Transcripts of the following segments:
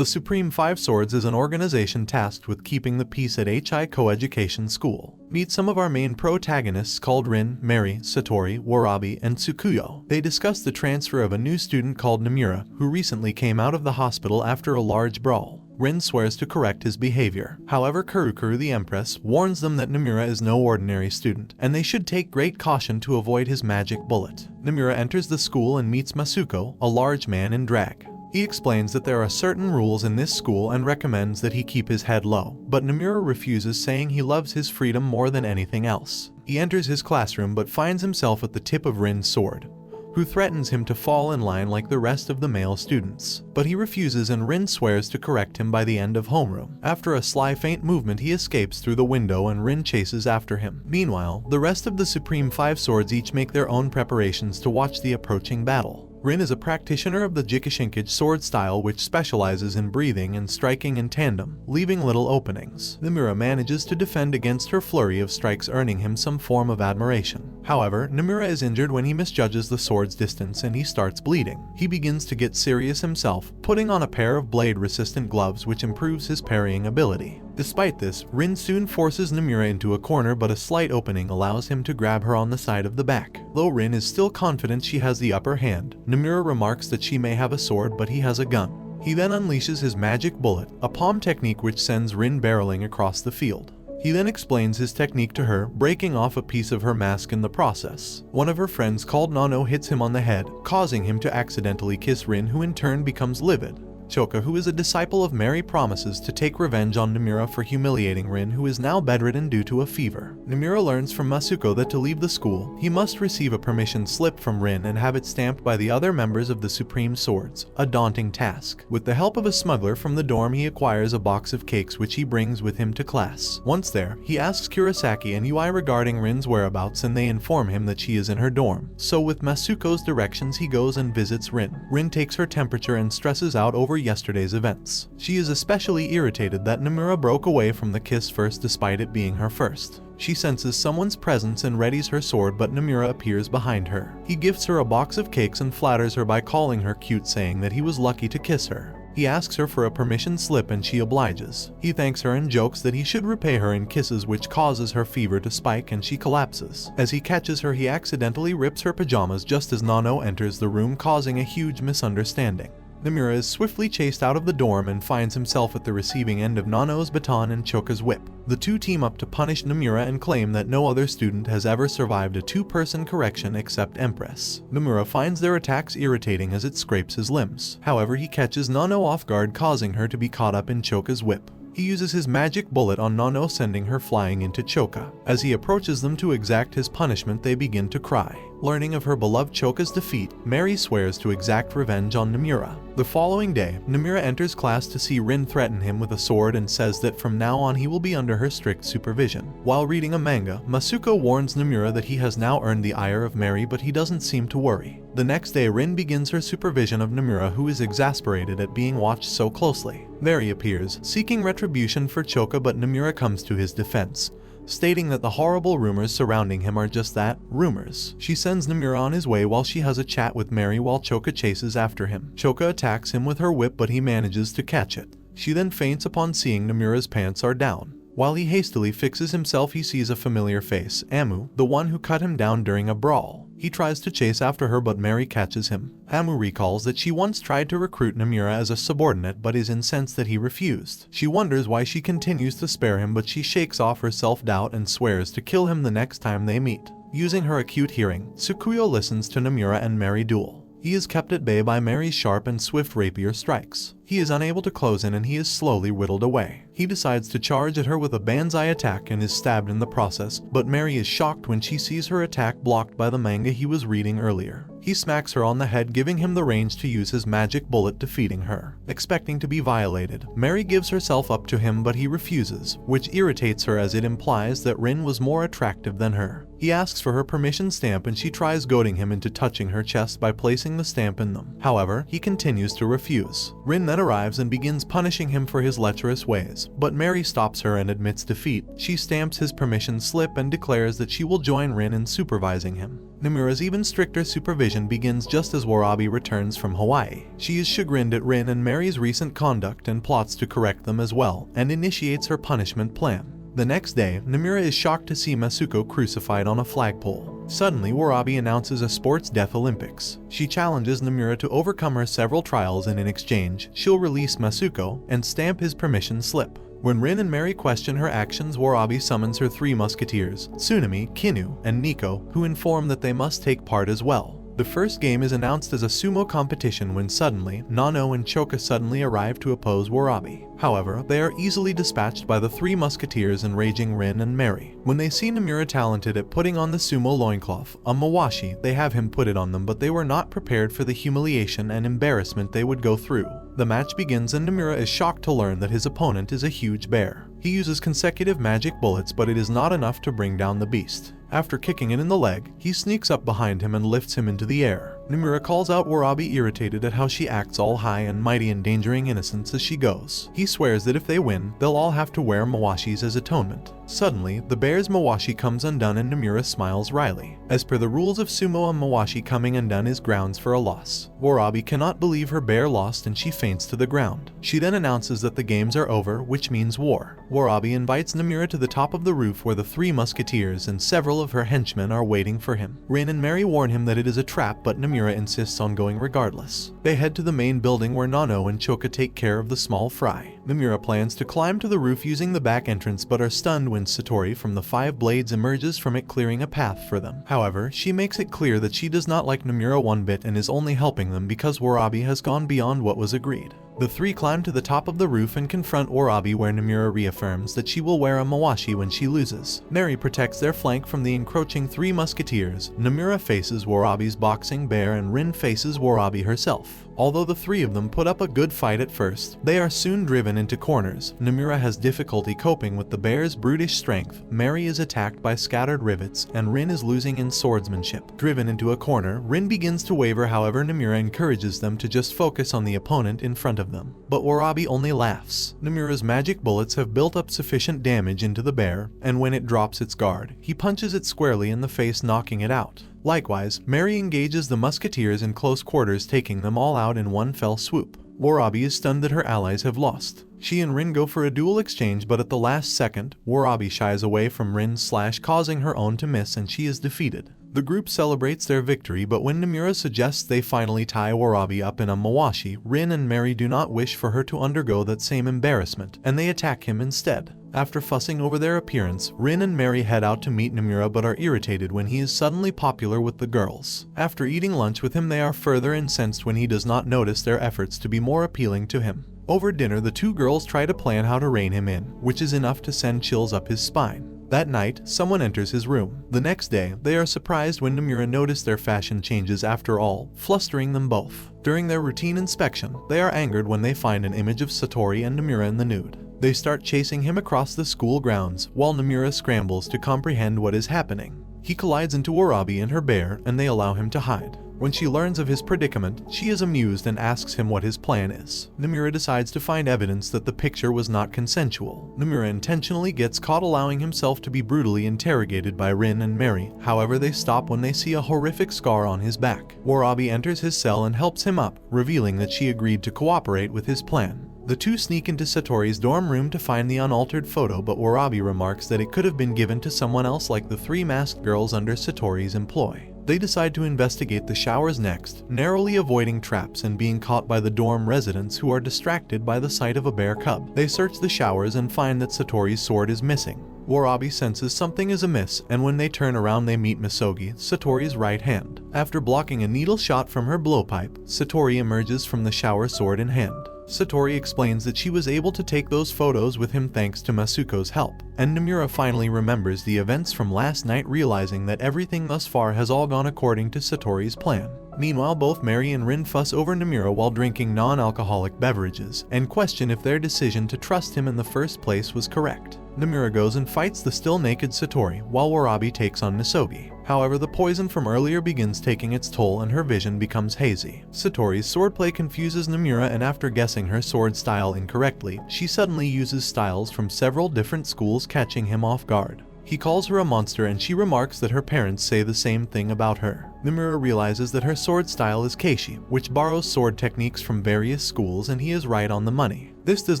The Supreme Five Swords is an organization tasked with keeping the peace at HI Coeducation School. Meet some of our main protagonists called Rin, Mary, Satori, Warabi, and Tsukuyo. They discuss the transfer of a new student called Nomura, who recently came out of the hospital after a large brawl. Rin swears to correct his behavior. However, Kurukuru the Empress warns them that Nomura is no ordinary student, and they should take great caution to avoid his magic bullet. Nomura enters the school and meets Masuko, a large man in drag. He explains that there are certain rules in this school and recommends that he keep his head low, but Nomura refuses, saying he loves his freedom more than anything else. He enters his classroom but finds himself at the tip of Rin's sword, who threatens him to fall in line like the rest of the male students. But he refuses and Rin swears to correct him by the end of homeroom. After a sly feint movement, he escapes through the window and Rin chases after him. Meanwhile, the rest of the Supreme Five Swords each make their own preparations to watch the approaching battle. Rin is a practitioner of the Jikishinkage sword style, which specializes in breathing and striking in tandem, leaving little openings. Nomura manages to defend against her flurry of strikes, earning him some form of admiration. However, Nomura is injured when he misjudges the sword's distance and he starts bleeding. He begins to get serious himself, putting on a pair of blade-resistant gloves which improves his parrying ability. Despite this, Rin soon forces Nomura into a corner, but a slight opening allows him to grab her on the side of the back. Though Rin is still confident she has the upper hand, Nomura remarks that she may have a sword but he has a gun. He then unleashes his magic bullet, a palm technique which sends Rin barreling across the field. He then explains his technique to her, breaking off a piece of her mask in the process. One of her friends called Nano hits him on the head, causing him to accidentally kiss Rin, who in turn becomes livid. Choka, who is a disciple of Mary, promises to take revenge on Nomura for humiliating Rin, who is now bedridden due to a fever. Nomura learns from Masuko that to leave the school, he must receive a permission slip from Rin and have it stamped by the other members of the Supreme Swords, a daunting task. With the help of a smuggler from the dorm, he acquires a box of cakes which he brings with him to class. Once there, he asks Kurosaki and Ui regarding Rin's whereabouts and they inform him that she is in her dorm. So with Masuko's directions, he goes and visits Rin. Rin takes her temperature and stresses out over yesterday's events. She is especially irritated that Nomura broke away from the kiss first despite it being her first. She senses someone's presence and readies her sword, but Nomura appears behind her. He gifts her a box of cakes and flatters her by calling her cute, saying that he was lucky to kiss her. He asks her for a permission slip and she obliges. He thanks her and jokes that he should repay her in kisses, which causes her fever to spike and she collapses. As he catches her, he accidentally rips her pajamas just as Nano enters the room, causing a huge misunderstanding. Nomura is swiftly chased out of the dorm and finds himself at the receiving end of Nano's baton and Choka's whip. The two team up to punish Nomura and claim that no other student has ever survived a two-person correction except Empress. Nomura finds their attacks irritating as it scrapes his limbs. However, he catches Nano off guard, causing her to be caught up in Choka's whip. He uses his magic bullet on Nano, sending her flying into Choka. As he approaches them to exact his punishment, they begin to cry. Learning of her beloved Choka's defeat, Mary swears to exact revenge on Nomura. The following day, Nomura enters class to see Rin threaten him with a sword and says that from now on he will be under her strict supervision. While reading a manga, Masuko warns Nomura that he has now earned the ire of Mary, but he doesn't seem to worry. The next day, Rin begins her supervision of Nomura, who is exasperated at being watched so closely. Mary appears, seeking retribution for Choka, but Nomura comes to his defense, stating that the horrible rumors surrounding him are just that, rumors. She sends Nomura on his way while she has a chat with Mary while Choka chases after him. Choka attacks him with her whip, but he manages to catch it. She then faints upon seeing Nomura's pants are down. While he hastily fixes himself, he sees a familiar face, Amu, the one who cut him down during a brawl. He tries to chase after her, but Mary catches him. Amu recalls that she once tried to recruit Nomura as a subordinate but is incensed that he refused. She wonders why she continues to spare him, but she shakes off her self-doubt and swears to kill him the next time they meet. Using her acute hearing, Tsukuyo listens to Nomura and Mary duel. He is kept at bay by Mary's sharp and swift rapier strikes. He is unable to close in and he is slowly whittled away. He decides to charge at her with a banzai attack and is stabbed in the process, but Mary is shocked when she sees her attack blocked by the manga he was reading earlier. He smacks her on the head, giving him the range to use his magic bullet, defeating her. Expecting to be violated, Mary gives herself up to him, but he refuses, which irritates her as it implies that Rin was more attractive than her. He asks for her permission stamp and she tries goading him into touching her chest by placing the stamp in them. However, he continues to refuse. Rin then arrives and begins punishing him for his lecherous ways, but Mary stops her and admits defeat. She stamps his permission slip and declares that she will join Rin in supervising him. Nomura's even stricter supervision begins just as Warabi returns from Hawaii. She is chagrined at Rin and Mary's recent conduct and plots to correct them as well, and initiates her punishment plan. The next day, Nomura is shocked to see Masuko crucified on a flagpole. Suddenly, Warabi announces a sports death Olympics. She challenges Nomura to overcome her several trials, and in exchange, she'll release Masuko and stamp his permission slip. When Rin and Mary question her actions, Warabi summons her 3 musketeers, Tsunami, Kinu, and Nico, who inform that they must take part as well. The first game is announced as a sumo competition when suddenly, Nano and Choka suddenly arrive to oppose Warabi. However, they are easily dispatched by the 3 musketeers and raging Rin and Mary. When they see Nomura talented at putting on the sumo loincloth, a mawashi, they have him put it on them, but they were not prepared for the humiliation and embarrassment they would go through. The match begins and Nomura is shocked to learn that his opponent is a huge bear. He uses consecutive magic bullets, but it is not enough to bring down the beast. After kicking it in the leg, he sneaks up behind him and lifts him into the air. Nomura calls out Warabi, irritated at how she acts all high and mighty, endangering innocents as she goes. He swears that if they win, they'll all have to wear mawashis as atonement. Suddenly, the bear's mawashi comes undone and Nomura smiles wryly. As per the rules of sumo, a mawashi coming undone is grounds for a loss. Warabi cannot believe her bear lost and she faints to the ground. She then announces that the games are over, which means war. Warabi invites Nomura to the top of the roof where the 3 musketeers and several of her henchmen are waiting for him. Rin and Mary warn him that it is a trap, but Nomura insists on going regardless. They head to the main building where Nano and Choka take care of the small fry. Nomura plans to climb to the roof using the back entrance, but are stunned when Satori from the 5 blades emerges from it, clearing a path for them. However, she makes it clear that she does not like Nomura one bit and is only helping them because Warabi has gone beyond what was agreed. The 3 climb to the top of the roof and confront Warabi, where Nomura reaffirms that she will wear a mawashi when she loses. Mary protects their flank from the encroaching 3 musketeers. Nomura faces Warabi's boxing bear and Rin faces Warabi herself. Although the 3 of them put up a good fight at first, they are soon driven into corners. Nomura has difficulty coping with the bear's brutish strength. Mary is attacked by scattered rivets, and Rin is losing in swordsmanship. Driven into a corner, Rin begins to waver, however Nomura encourages them to just focus on the opponent in front of them. But Warabi only laughs. Nomura's magic bullets have built up sufficient damage into the bear, and when it drops its guard, he punches it squarely in the face, knocking it out. Likewise, Mary engages the musketeers in close quarters, taking them all out in one fell swoop. Warabi is stunned that her allies have lost. She and Rin go for a duel exchange, but at the last second, Warabi shies away from Rin, causing her own to miss, and she is defeated. The group celebrates their victory, but when Nomura suggests they finally tie Warabi up in a mawashi, Rin and Mary do not wish for her to undergo that same embarrassment, and they attack him instead. After fussing over their appearance, Rin and Mary head out to meet Nomura, but are irritated when he is suddenly popular with the girls. After eating lunch with him, they are further incensed when he does not notice their efforts to be more appealing to him. Over dinner, the 2 girls try to plan how to rein him in, which is enough to send chills up his spine. That night, someone enters his room. The next day, they are surprised when Nomura notices their fashion changes after all, flustering them both. During their routine inspection, they are angered when they find an image of Satori and Nomura in the nude. They start chasing him across the school grounds, while Nomura scrambles to comprehend what is happening. He collides into Warabi and her bear, and they allow him to hide. When she learns of his predicament, she is amused and asks him what his plan is. Nomura decides to find evidence that the picture was not consensual. Nomura intentionally gets caught allowing himself to be brutally interrogated by Rin and Mary. However, they stop when they see a horrific scar on his back. Warabi enters his cell and helps him up, revealing that she agreed to cooperate with his plan. The 2 sneak into Satori's dorm room to find the unaltered photo, but Warabi remarks that it could have been given to someone else, like the 3 masked girls under Satori's employ. They decide to investigate the showers next, narrowly avoiding traps and being caught by the dorm residents, who are distracted by the sight of a bear cub. They search the showers and find that Satori's sword is missing. Warabi senses something is amiss, and when they turn around they meet Misogi, Satori's right hand. After blocking a needle shot from her blowpipe, Satori emerges from the shower, sword in hand. Satori explains that she was able to take those photos with him thanks to Masuko's help, and Nomura finally remembers the events from last night, realizing that everything thus far has all gone according to Satori's plan. Meanwhile, both Mary and Rin fuss over Nomura while drinking non-alcoholic beverages, and question if their decision to trust him in the first place was correct. Nomura goes and fights the still-naked Satori, while Warabi takes on Misogi. However, the poison from earlier begins taking its toll and her vision becomes hazy. Satori's swordplay confuses Nomura, and after guessing her sword style incorrectly, she suddenly uses styles from several different schools, catching him off guard. He calls her a monster and she remarks that her parents say the same thing about her. Nomura realizes that her sword style is keishi, which borrows sword techniques from various schools, and he is right on the money. This does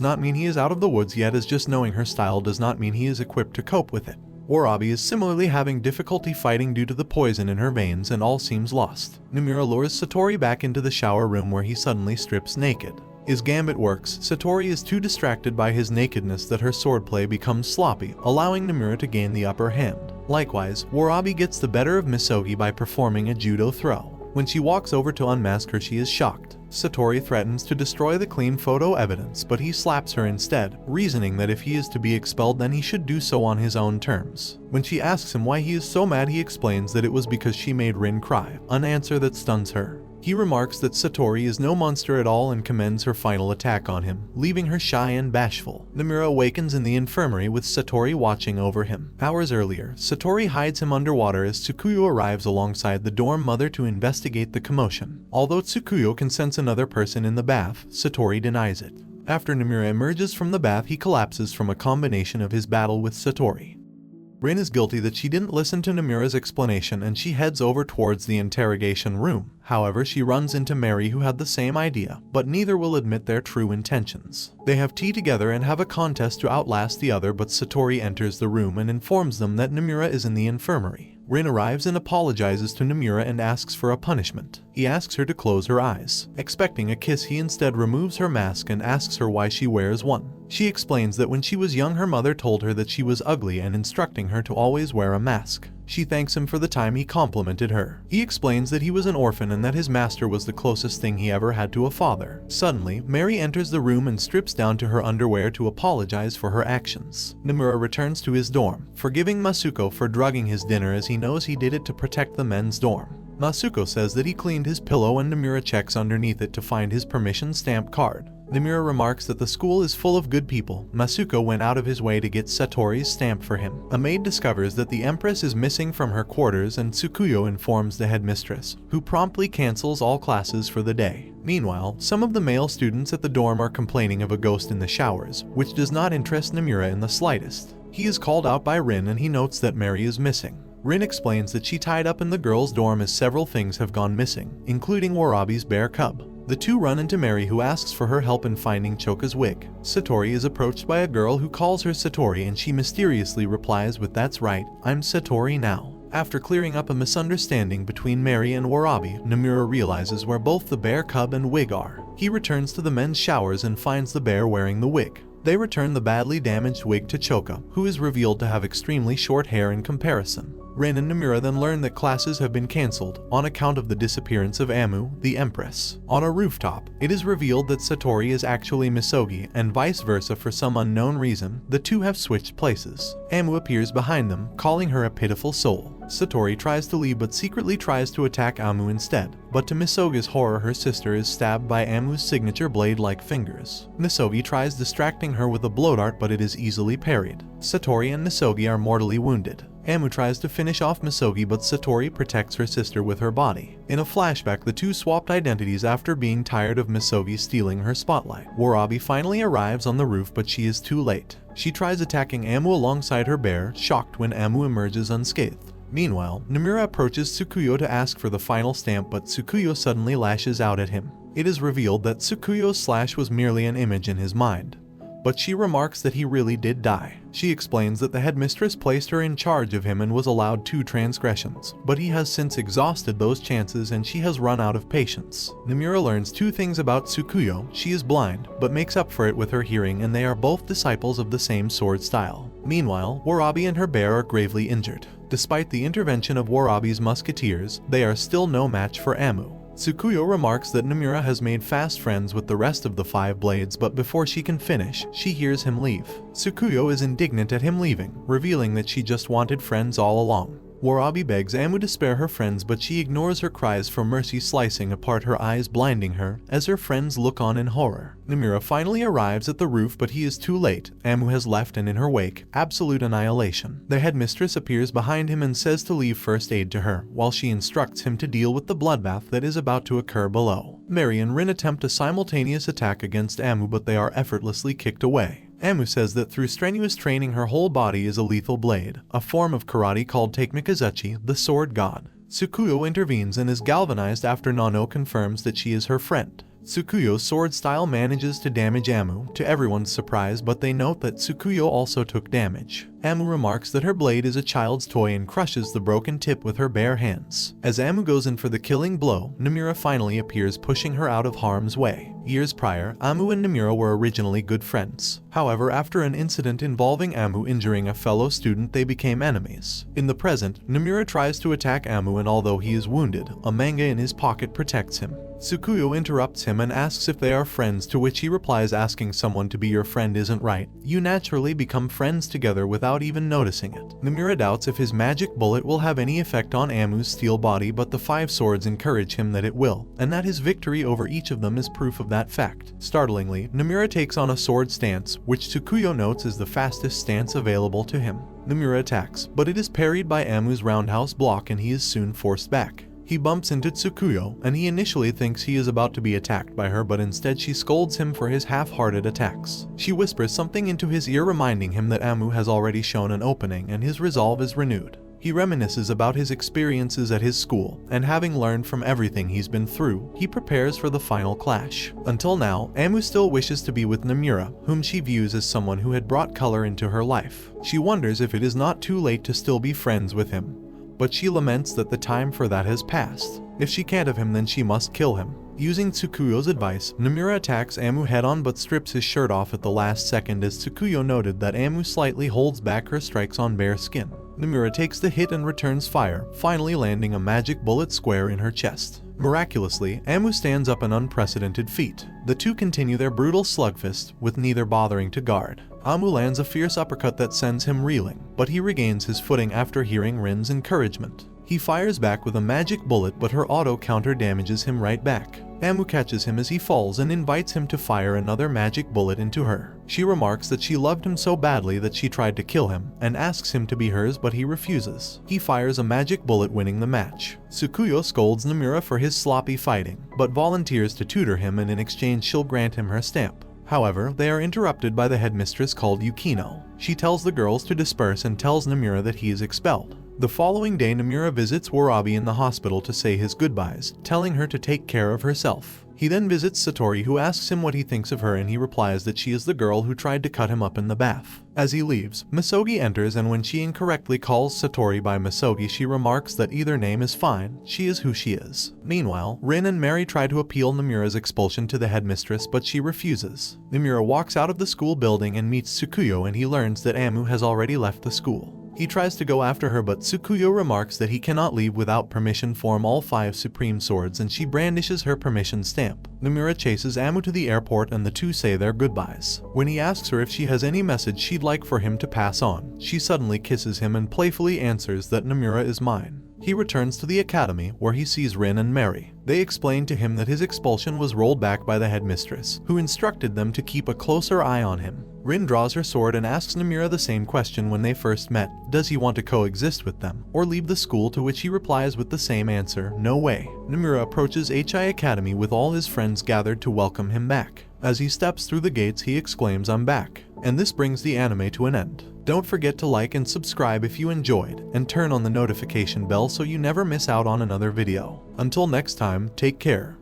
not mean he is out of the woods yet, as just knowing her style does not mean he is equipped to cope with it. Warabi is similarly having difficulty fighting due to the poison in her veins, and all seems lost. Nomura lures Satori back into the shower room where he suddenly strips naked. His gambit works. Satori is too distracted by his nakedness that her swordplay becomes sloppy, allowing Nomura to gain the upper hand. Likewise, Warabi gets the better of Misogi by performing a judo throw. When she walks over to unmask her, she is shocked. Satori threatens to destroy the clean photo evidence, but he slaps her instead, reasoning that if he is to be expelled then he should do so on his own terms. When she asks him why he is so mad, he explains that it was because she made Rin cry, an answer that stuns her. He remarks that Satori is no monster at all and commends her final attack on him, leaving her shy and bashful. Nomura awakens in the infirmary with Satori watching over him. Hours earlier, Satori hides him underwater as Tsukuyo arrives alongside the dorm mother to investigate the commotion. Although Tsukuyo can sense another person in the bath, Satori denies it. After Nomura emerges from the bath, he collapses from a combination of his battle with Satori. Rin is guilty that she didn't listen to Nomura's explanation and she heads over towards the interrogation room. However, she runs into Mary, who had the same idea, but neither will admit their true intentions. They have tea together and have a contest to outlast the other, but Satori enters the room and informs them that Nomura is in the infirmary. Rin arrives and apologizes to Nomura and asks for a punishment. He asks her to close her eyes. Expecting a kiss, he instead removes her mask and asks her why she wears one. She explains that when she was young, her mother told her that she was ugly and instructing her to always wear a mask. She thanks him for the time he complimented her. He explains that he was an orphan and that his master was the closest thing he ever had to a father. Suddenly, Mary enters the room and strips down to her underwear to apologize for her actions. Nomura returns to his dorm, forgiving Masuko for drugging his dinner as he knows he did it to protect the men's dorm. Masuko says that he cleaned his pillow and Nomura checks underneath it to find his permission stamp card. Nomura remarks that the school is full of good people. Masuko went out of his way to get Satori's stamp for him. A maid discovers that the Empress is missing from her quarters and Tsukuyo informs the headmistress, who promptly cancels all classes for the day. Meanwhile, some of the male students at the dorm are complaining of a ghost in the showers, which does not interest Nomura in the slightest. He is called out by Rin and he notes that Mary is missing. Rin explains that she tied up in the girls' dorm as several things have gone missing, including Warabi's bear cub. The two run into Mary, who asks for her help in finding Choka's wig. Satori is approached by a girl who calls her Satori and she mysteriously replies with "That's right, I'm Satori now." After clearing up a misunderstanding between Mary and Warabi, Nomura realizes where both the bear cub and wig are. He returns to the men's showers and finds the bear wearing the wig. They return the badly damaged wig to Choka, who is revealed to have extremely short hair in comparison. Rin and Nomura then learn that classes have been cancelled on account of the disappearance of Amu, the Empress. On a rooftop, it is revealed that Satori is actually Misogi, and vice versa. For some unknown reason, the two have switched places. Amu appears behind them, calling her a pitiful soul. Satori tries to leave but secretly tries to attack Amu instead, but to Misogi's horror, her sister is stabbed by Amu's signature blade-like fingers. Misogi tries distracting her with a blow dart, but it is easily parried. Satori and Misogi are mortally wounded. Amu tries to finish off Misogi, but Satori protects her sister with her body. In a flashback, the two swapped identities after being tired of Misogi stealing her spotlight. Warabi finally arrives on the roof, but she is too late. She tries attacking Amu alongside her bear, shocked when Amu emerges unscathed. Meanwhile, Nomura approaches Tsukuyo to ask for the final stamp, but Tsukuyo suddenly lashes out at him. It is revealed that Tsukuyo's slash was merely an image in his mind, but she remarks that he really did die. She explains that the headmistress placed her in charge of him and was allowed 2 transgressions, but he has since exhausted those chances and she has run out of patience. Nomura learns 2 things about Tsukuyo. She is blind, but makes up for it with her hearing, and they are both disciples of the same sword style. Meanwhile, Warabi and her bear are gravely injured. Despite the intervention of Warabi's musketeers, they are still no match for Amu. Tsukuyo remarks that Nomura has made fast friends with the rest of the 5 blades, but before she can finish, she hears him leave. Tsukuyo is indignant at him leaving, revealing that she just wanted friends all along. Warabi begs Amu to spare her friends, but she ignores her cries for mercy, slicing apart her eyes, blinding her, as her friends look on in horror. Nomura finally arrives at the roof, but he is too late. Amu has left, and in her wake, absolute annihilation. The headmistress appears behind him and says to leave first aid to her, while she instructs him to deal with the bloodbath that is about to occur below. Mary and Rin attempt a simultaneous attack against Amu, but they are effortlessly kicked away. Amu says that through strenuous training her whole body is a lethal blade, a form of karate called Takemikazuchi, the sword god. Tsukuyo intervenes and is galvanized after Nano confirms that she is her friend. Tsukuyo's sword style manages to damage Amu, to everyone's surprise, but they note that Tsukuyo also took damage. Amu remarks that her blade is a child's toy and crushes the broken tip with her bare hands. As Amu goes in for the killing blow, Nomura finally appears, pushing her out of harm's way. Years prior, Amu and Nomura were originally good friends. However, after an incident involving Amu injuring a fellow student, they became enemies. In the present, Nomura tries to attack Amu, and although he is wounded, a manga in his pocket protects him. Tsukuyo interrupts him and asks if they are friends, to which he replies, asking someone to be your friend isn't right. You naturally become friends together without even noticing it. Nomura doubts if his magic bullet will have any effect on Amu's steel body, but the 5 swords encourage him that it will, and that his victory over each of them is proof of that fact. Startlingly, Nomura takes on a sword stance, which Tsukuyo notes is the fastest stance available to him. Nomura attacks, but it is parried by Amu's roundhouse block and he is soon forced back. He bumps into Tsukuyo, and he initially thinks he is about to be attacked by her, but instead she scolds him for his half-hearted attacks. She whispers something into his ear, reminding him that Amu has already shown an opening, and his resolve is renewed. He reminisces about his experiences at his school, and having learned from everything he's been through, he prepares for the final clash. Until now, Amu still wishes to be with Nomura, whom she views as someone who had brought color into her life. She wonders if it is not too late to still be friends with him, but she laments that the time for that has passed. If she can't have him, then she must kill him. Using Tsukuyo's advice, Nomura attacks Amu head-on but strips his shirt off at the last second, as Tsukuyo noted that Amu slightly holds back her strikes on bare skin. Nomura takes the hit and returns fire, finally landing a magic bullet square in her chest. Miraculously, Amu stands up, an unprecedented feat. The two continue their brutal slugfest, with neither bothering to guard. Amu lands a fierce uppercut that sends him reeling, but he regains his footing after hearing Rin's encouragement. He fires back with a magic bullet, but her auto counter damages him right back. Amu catches him as he falls and invites him to fire another magic bullet into her. She remarks that she loved him so badly that she tried to kill him, and asks him to be hers, but he refuses. He fires a magic bullet, winning the match. Tsukuyo scolds Nomura for his sloppy fighting, but volunteers to tutor him, and in exchange she'll grant him her stamp. However, they are interrupted by the headmistress called Yukino. She tells the girls to disperse and tells Nomura that he is expelled. The following day, Nomura visits Warabi in the hospital to say his goodbyes, telling her to take care of herself. He then visits Satori, who asks him what he thinks of her, and he replies that she is the girl who tried to cut him up in the bath. As he leaves, Misogi enters, and when she incorrectly calls Satori by Misogi, she remarks that either name is fine, she is who she is. Meanwhile, Rin and Mary try to appeal Nomura's expulsion to the headmistress, but she refuses. Nomura walks out of the school building and meets Tsukuyo, and he learns that Amu has already left the school. He tries to go after her, but Tsukuyo remarks that he cannot leave without permission from all 5 supreme swords, and she brandishes her permission stamp. Nomura chases Amu to the airport, and the two say their goodbyes. When he asks her if she has any message she'd like for him to pass on, she suddenly kisses him and playfully answers that Nomura is mine. He returns to the academy, where he sees Rin and Mary. They explain to him that his expulsion was rolled back by the headmistress, who instructed them to keep a closer eye on him. Rin draws her sword and asks Nomura the same question when they first met: does he want to coexist with them, or leave the school, to which he replies with the same answer: no way. Nomura approaches HI Academy with all his friends gathered to welcome him back. As he steps through the gates, he exclaims, "I'm back." And this brings the anime to an end. Don't forget to like and subscribe if you enjoyed, and turn on the notification bell so you never miss out on another video. Until next time, take care.